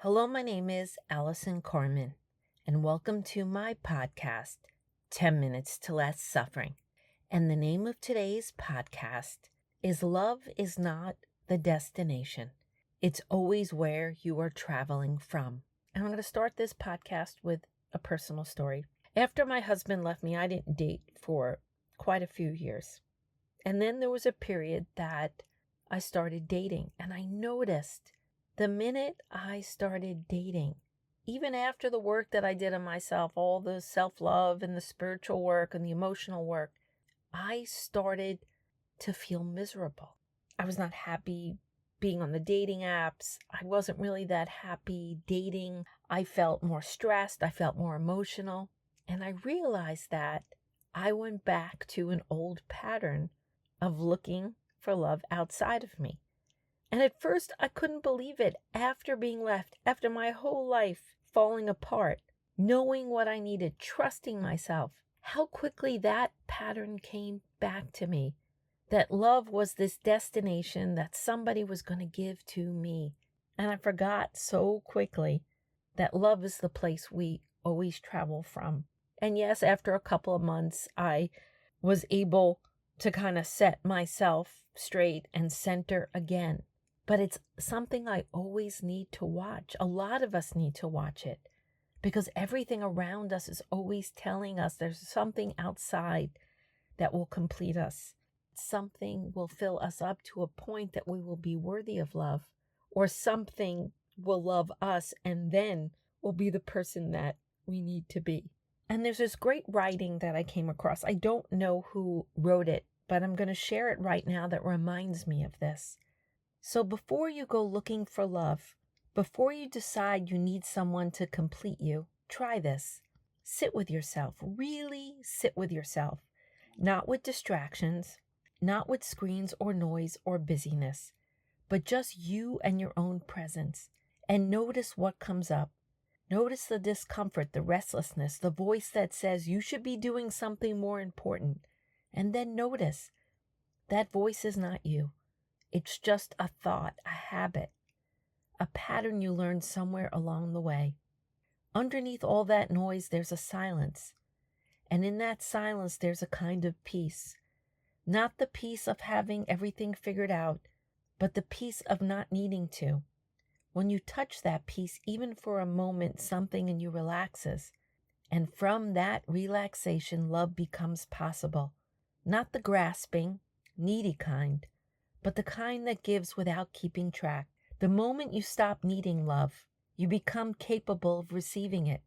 Hello, my name is Allison Corman, and welcome to my podcast, 10 Minutes to Less Suffering. And the name of today's podcast is Love is Not the Destination. It's always where you are traveling from. And I'm going to start this podcast with a personal story. After my husband left me, I didn't date for quite a few years. And then there was a period that I started dating, and I noticed the minute I started dating, even after the work that I did on myself, all the self-love and the spiritual work and the emotional work, I started to feel miserable. I was not happy being on the dating apps. I wasn't really that happy dating. I felt more stressed. I felt more emotional. And I realized that I went back to an old pattern of looking for love outside of me. And at first, I couldn't believe it. After being left, after my whole life falling apart, knowing what I needed, trusting myself, how quickly that pattern came back to me. That love was this destination that somebody was going to give to me. And I forgot so quickly that love is the place we always travel from. And yes, after a couple of months, I was able to kind of set myself straight and center again. But it's something I always need to watch. A lot of us need to watch it because everything around us is always telling us there's something outside that will complete us. Something will fill us up to a point that we will be worthy of love, or something will love us and then will be the person that we need to be. And there's this great writing that I came across. I don't know who wrote it, but I'm going to share it right now that reminds me of this. So before you go looking for love, before you decide you need someone to complete you, try this. Sit with yourself. Really sit with yourself. Not with distractions, not with screens or noise or busyness, but just you and your own presence. And notice what comes up. Notice the discomfort, the restlessness, the voice that says you should be doing something more important. And then notice that voice is not you. It's just a thought, a habit, a pattern you learned somewhere along the way. Underneath all that noise, there's a silence. And in that silence, there's a kind of peace. Not the peace of having everything figured out, but the peace of not needing to. When you touch that peace, even for a moment, something in you relaxes. And from that relaxation, love becomes possible. Not the grasping, needy kind, but the kind that gives without keeping track. The moment you stop needing love, you become capable of receiving it.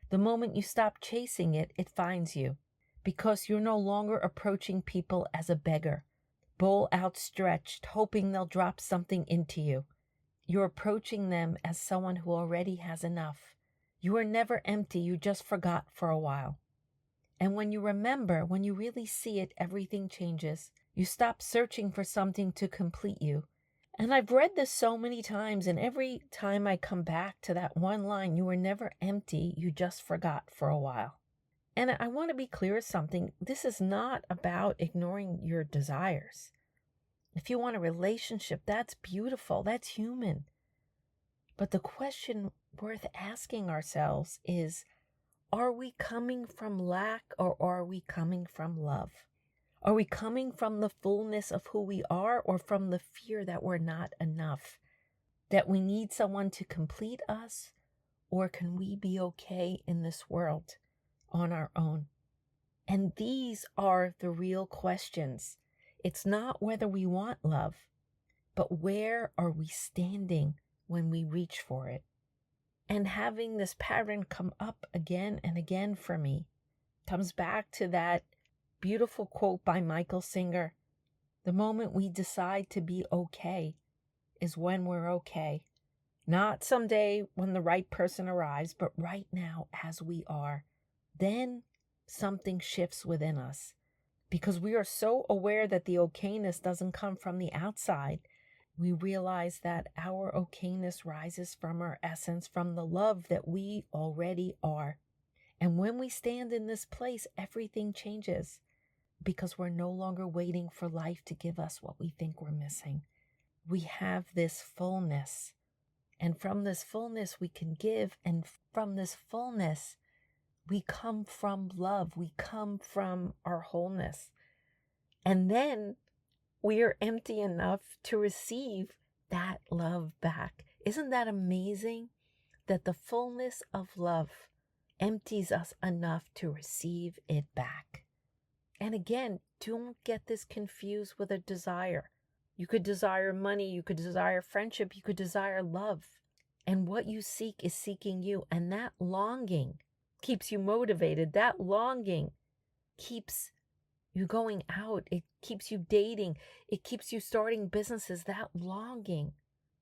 The moment you stop chasing it, it finds you, because you're no longer approaching people as a beggar, bowl outstretched, hoping they'll drop something into you. You're approaching them as someone who already has enough. You are never empty, you just forgot for a while. And when you remember, when you really see it, everything changes. You stop searching for something to complete you. And I've read this so many times, and every time I come back to that one line, you were never empty, you just forgot for a while. And I want to be clear of something. This is not about ignoring your desires. If you want a relationship, that's beautiful, that's human. But the question worth asking ourselves is, are we coming from lack or are we coming from love? Are we coming from the fullness of who we are or from the fear that we're not enough? That we need someone to complete us? Or can we be okay in this world on our own? And these are the real questions. It's not whether we want love, but where are we standing when we reach for it? And having this pattern come up again and again for me comes back to that beautiful quote by Michael Singer. The moment we decide to be okay is when we're okay. Not someday when the right person arrives, but right now as we are. Then something shifts within us because we are so aware that the okayness doesn't come from the outside. We realize that our okayness rises from our essence, from the love that we already are. And when we stand in this place, everything changes because we're no longer waiting for life to give us what we think we're missing. We have this fullness And from this fullness, we can give. And from this fullness, we come from love. We come from our wholeness. And then we are empty enough to receive that love back. Isn't that amazing? That the fullness of love empties us enough to receive it back. And again, don't get this confused with a desire. You could desire money, you could desire friendship, you could desire love. And what you seek is seeking you. And that longing keeps you motivated. That longing keeps you going out. It keeps you dating. It keeps you starting businesses. That longing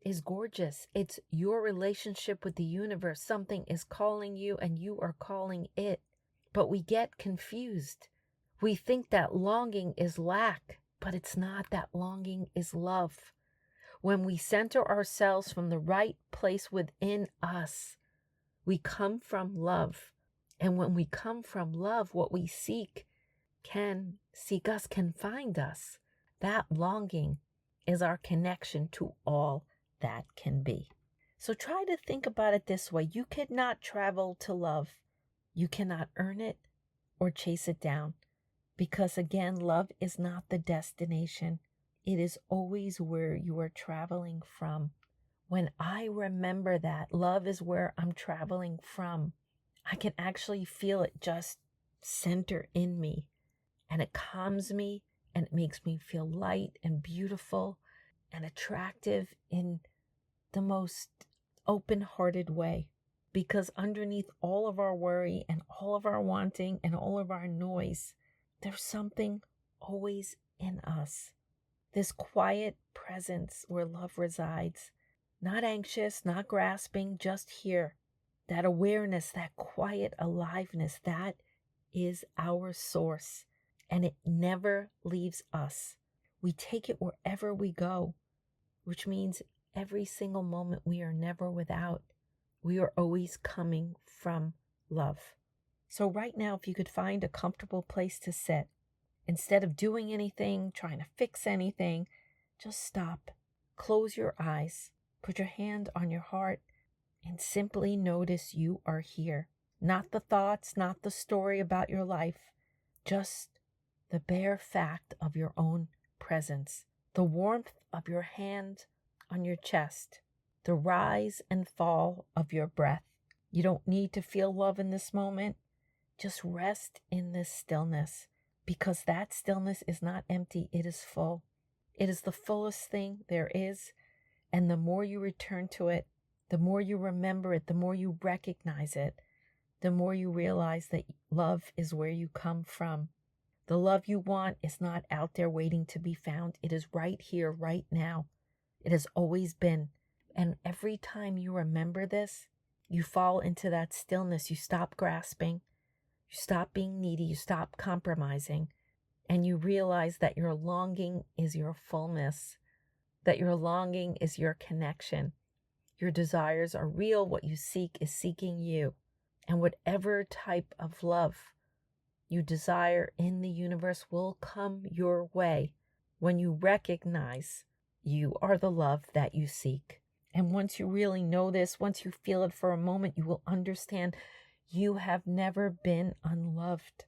is gorgeous. It's your relationship with the universe. Something is calling you and you are calling it. But we get confused. We think that longing is lack, but it's not. That longing is love. When we center ourselves from the right place within us, we come from love. And when we come from love, what we seek can seek us, can find us. That longing is our connection to all that can be. So try to think about it this way. You cannot travel to love. You cannot earn it or chase it down. Because again, love is not the destination. It is always where you are traveling from. When I remember that love is where I'm traveling from, I can actually feel it just center in me. And it calms me and it makes me feel light and beautiful and attractive in the most open-hearted way. Because underneath all of our worry and all of our wanting and all of our noise, there's something always in us. This quiet presence where love resides. Not anxious, not grasping, just here. That awareness, that quiet aliveness, that is our source. And it never leaves us. We take it wherever we go, which means every single moment we are never without. We are always coming from love. So right now, if you could find a comfortable place to sit, instead of doing anything, trying to fix anything, just stop, close your eyes, put your hand on your heart, and simply notice you are here. Not the thoughts, not the story about your life, just the bare fact of your own presence, the warmth of your hand on your chest, the rise and fall of your breath. You don't need to feel love in this moment. Just rest in this stillness, because that stillness is not empty, it is full. It is the fullest thing there is, and the more you return to it, the more you remember it, the more you recognize it, the more you realize that love is where you come from. The love you want is not out there waiting to be found. It is right here, right now. It has always been. And every time you remember this, you fall into that stillness. You stop grasping. You stop being needy. You stop compromising. And you realize that your longing is your fullness. That your longing is your connection. Your desires are real. What you seek is seeking you. And whatever type of love you desire in the universe will come your way when you recognize you are the love that you seek. And once you really know this, once you feel it for a moment, you will understand you have never been unloved.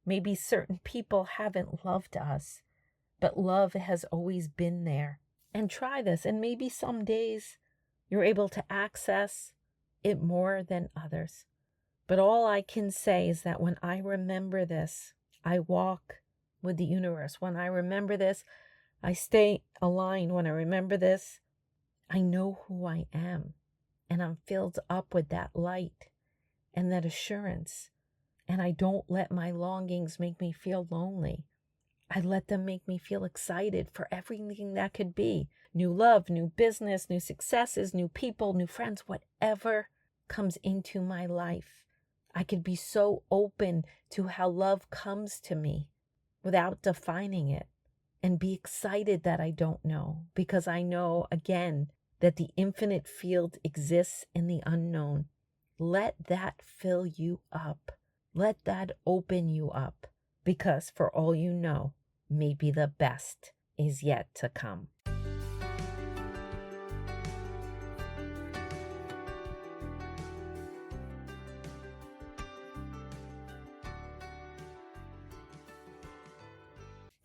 Maybe certain people haven't loved us, but love has always been there. And try this, and maybe some days you're able to access it more than others. But all I can say is that when I remember this, I walk with the universe. When I remember this, I stay aligned. When I remember this, I know who I am. And I'm filled up with that light and that assurance. And I don't let my longings make me feel lonely. I let them make me feel excited for everything that could be. New love, new business, new successes, new people, new friends, whatever comes into my life. I could be so open to how love comes to me without defining it, and be excited that I don't know, because I know, again, that the infinite field exists in the unknown. Let that fill you up. Let that open you up, because for all you know, maybe the best is yet to come.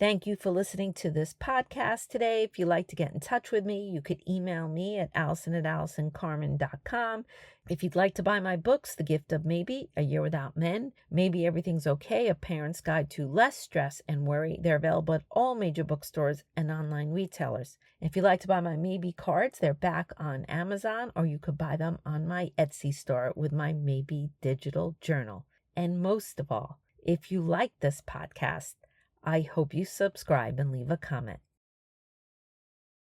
Thank you for listening to this podcast today. If you'd like to get in touch with me, you could email me at allison@allisoncarmen.com. If you'd like to buy my books, The Gift of Maybe, A Year Without Men, Maybe Everything's Okay, A Parent's Guide to Less Stress and Worry, they're available at all major bookstores and online retailers. If you'd like to buy my Maybe cards, they're back on Amazon, or you could buy them on my Etsy store with my Maybe digital journal. And most of all, if you like this podcast, I hope you subscribe and leave a comment.